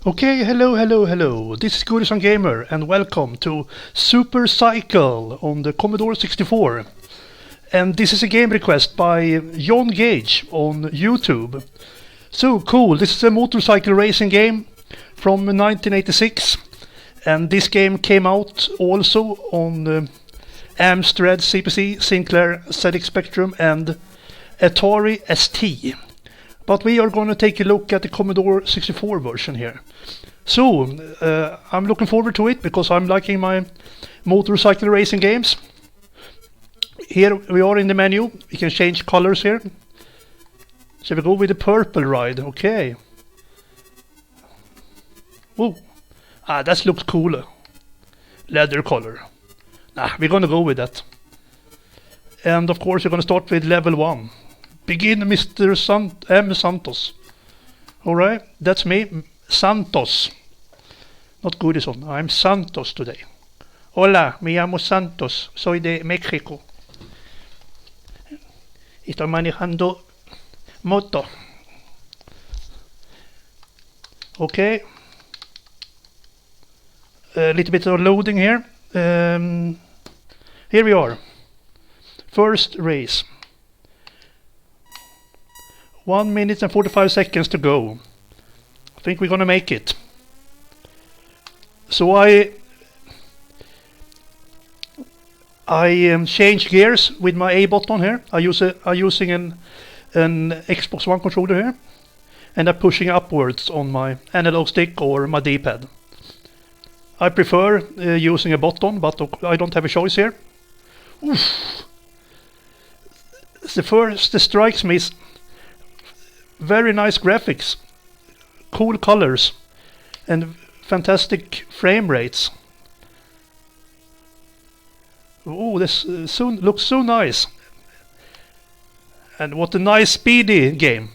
Okay, hello. This is Goodison Gamer and welcome to Super Cycle on the Commodore 64. And this is a game request by John Gage on YouTube. So cool, this is a motorcycle racing game from 1986. And this game came out also on Amstrad CPC, Sinclair ZX Spectrum and Atari ST. But we are going to take a look at the Commodore 64 version here. So, I'm looking forward to it because I'm liking my motorcycle racing games. Here we are in the menu. We can change colors here. Shall we go with the purple ride? Okay. Whoa. That looks cooler. Leather color. We're going to go with that. And of course, we're going to start with level 1. Begin, Mr. M. Santos. Alright, that's me. Santos. Not Goodison. I'm Santos today. Hola, me llamo Santos. Soy de México. Estoy manejando moto. Okay. A little bit of loading here. Here we are. First race. 1 minute and 45 seconds to go. I think we're gonna make it. So I change gears with my A button here. I'm using an Xbox One controller here, and I'm pushing upwards on my analog stick or my D-pad. I prefer using a button, but I don't have a choice here. Oof. The first that strikes me is very nice graphics, cool colors, and fantastic frame rates. Oh, this looks so nice. And what a nice speedy game.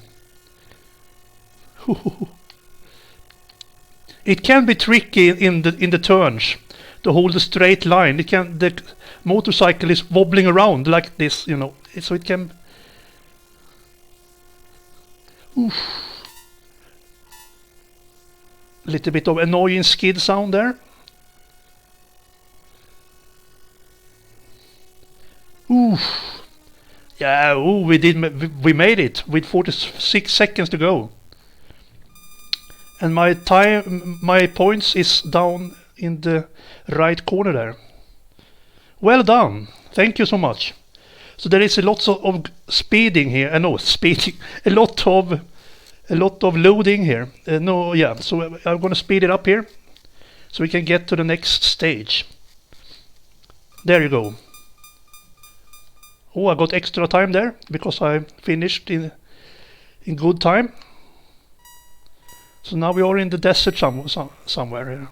It can be tricky in the turns to hold a straight line. The motorcycle is wobbling around like this, you know, so it can. Oof. Little bit of annoying skid sound there. Oof. Yeah, we made it with 46 seconds to go. And my points is down in the right corner there. Well done. Thank you so much. So there is a lot of speeding here. A lot of loading here. So I'm going to speed it up here, so we can get to the next stage. There you go. Oh, I got extra time there because I finished in good time. So now we are in the desert somewhere here.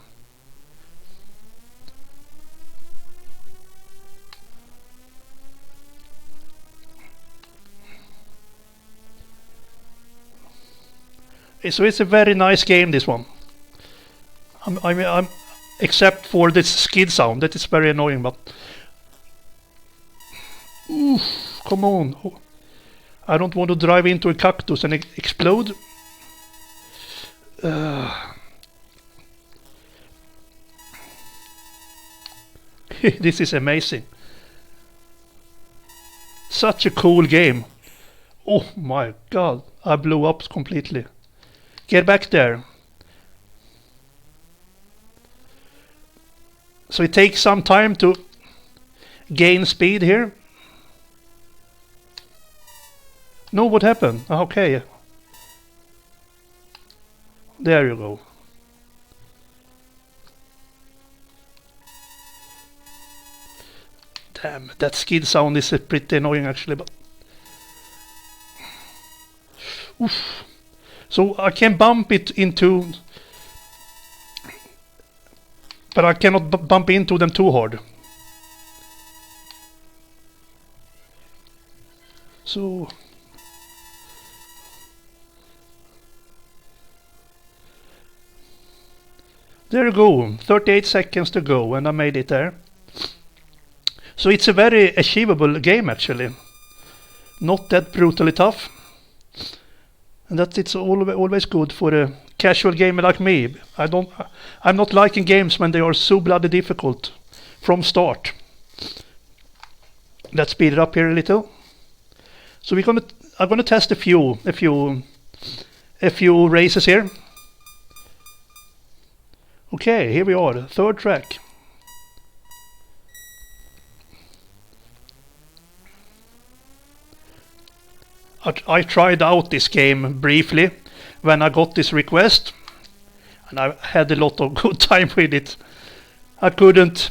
So it's a very nice game, this one. I'm except for this skid sound that is very annoying, but oof, come on. I don't want to drive into a cactus and explode. This is amazing. Such a cool game. Oh my god, I blew up completely. Get back there. So it takes some time to gain speed here. No, what happened? Okay. There you go. Damn, that skid sound is pretty annoying actually, but oof. So I can bump it into, but I cannot bump into them too hard. So there you go, 38 seconds to go, and I made it there. So it's a very achievable game actually. Not that brutally tough. And that it's always good for a casual gamer like me, I'm not liking games when they are so bloody difficult from start. Let's speed it up here a little. So I'm gonna test a few races here. Okay, here we are, third track. I tried out this game briefly when I got this request, and I had a lot of good time with it. I couldn't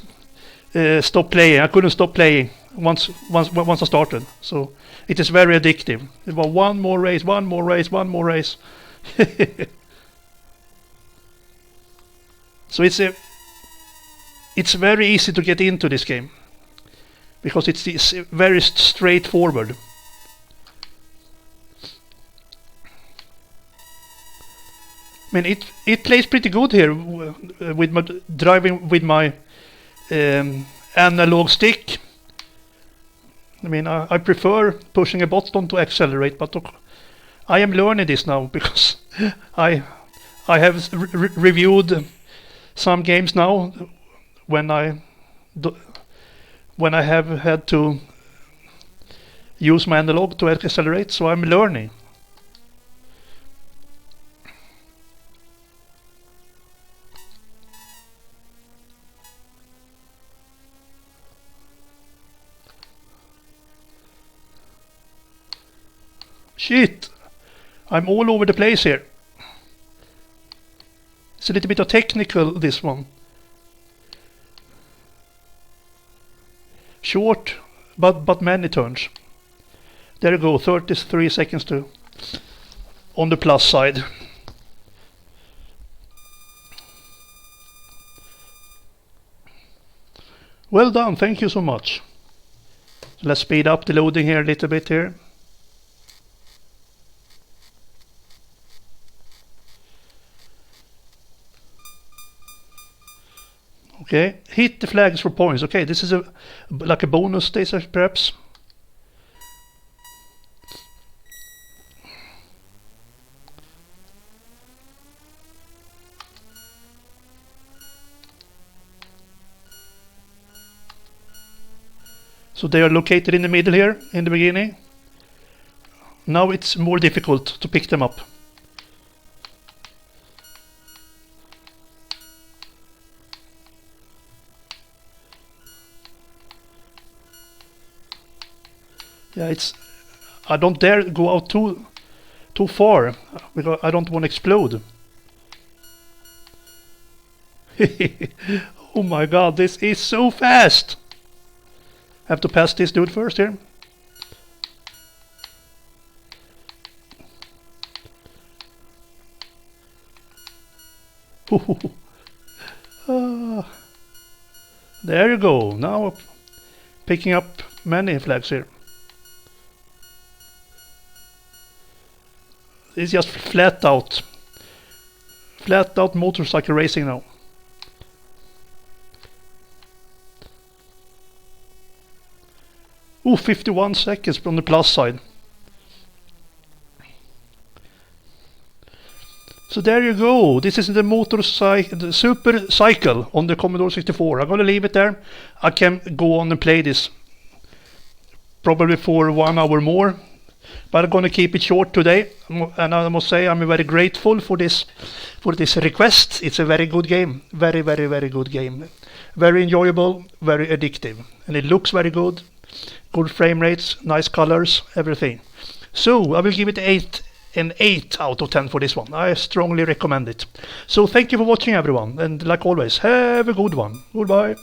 stop playing. I couldn't stop playing once I started. So it is very addictive. It was one more race. So it's very easy to get into this game because it's very straightforward. I mean, it plays pretty good here with my driving with my analog stick. I mean, I prefer pushing a button to accelerate, but I am learning this now because I have reviewed some games now when I have had to use my analog to accelerate, so I'm learning. Shit! I'm all over the place here. It's a little bit of technical, this one. Short, but many turns. There you go, 33 seconds to on the plus side. Well done, thank you so much. So let's speed up the loading here a little bit here. Okay, hit the flags for points. Okay, this is like a bonus stage perhaps. So they are located in the middle here in the beginning. Now it's more difficult to pick them up. Yeah, I don't dare go out too far because I don't want to explode. Oh my god, this is so fast! I have to pass this dude first here. There you go. Now picking up many flags here. It's just flat out motorcycle racing now. Ooh, 51 seconds from the plus side. So there you go. This is the Super Cycle on the Commodore 64. I'm gonna leave it there. I can go on and play this probably for 1 hour more. But I'm gonna keep it short today, and I must say I'm very grateful for this request. It's a very good game, very good game, very enjoyable, very addictive, and it looks very good. Good frame rates, nice colors, everything. So I will give it an 8 out of 10 for this one. I strongly recommend it. So thank you for watching everyone, and like always, have a good one. Goodbye.